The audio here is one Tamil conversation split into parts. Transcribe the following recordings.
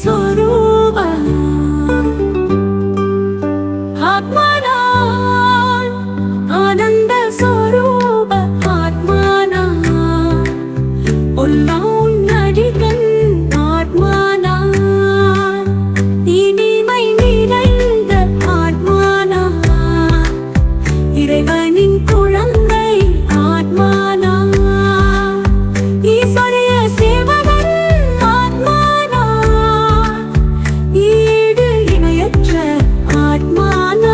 சொரூப ஆத்மனான் ஆனந்த சொரூப ஆத்மனான் உள்ளம் நடிகன் ஆத்மனான் இனிமை நிறைந்த ஆத்மனான் இறைவனின் குழந்தை ஆத்மனான் ஈஸ்வரிய சேவகன் ஆத்மனான் ஈடு இணையற்ற ஆத்மனான்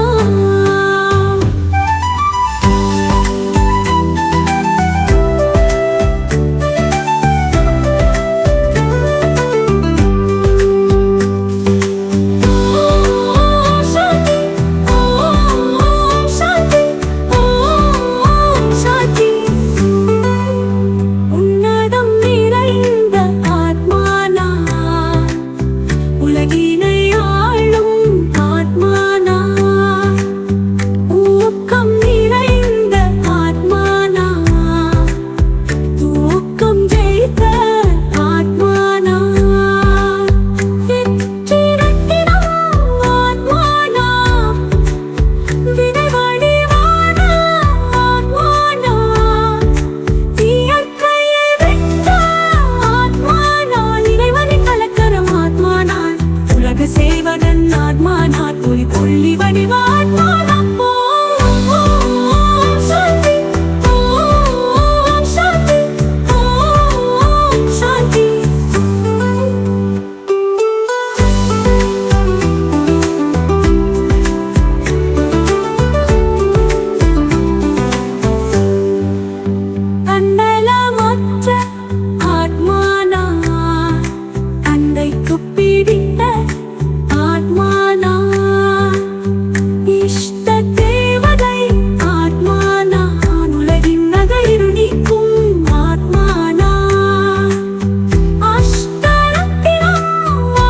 உலகினை ஆளும் ஆத்மனான் ஊக்கம் நிறைந்த ஆத்மனான் தூக்கம் ஜெயித்த ஆத்மனான் வெற்றி ரத்தினம் ஆத்மனான் வினை வடிவான ஆத்மனான் இயற்கையை வென்ற ஆத்மனான் இறைவனின் கலக்கரம் ஆத்மனான் உலக சேவகன் ஆத்மனான் ஒளி கொள்ளி வடிவ ஆத்மனான் ஓம் சாந்தி ஓம் சாந்தி ஓம் சாந்தி தன்னலமற்ற ஆத்மனான் தந்தைக்கு பிடித்த ஆத்மனான் இஷ்ட தேவதை ஆத்மனான் உலகின் நகையிரு நீக்கும் ஆத்மனான் அஷ்டரத்தினம்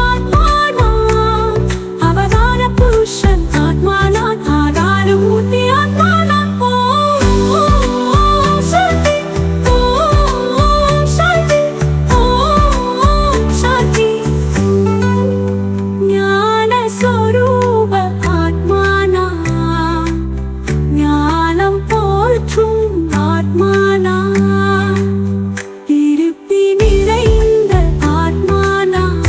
ஆத்மனான் அவதார புருஷன் ஆத்மனான் ஆதாரமூர்த்தி ஆத்மனான் ஓம் சாந்தி ஓம் சாந்தி ஓம் சாந்தி ஞான சொரூப ஆத்மனான் ஞானம் போற்றும் ஆத்மனான் திருப்தி நிறைந்த ஆத்மனான்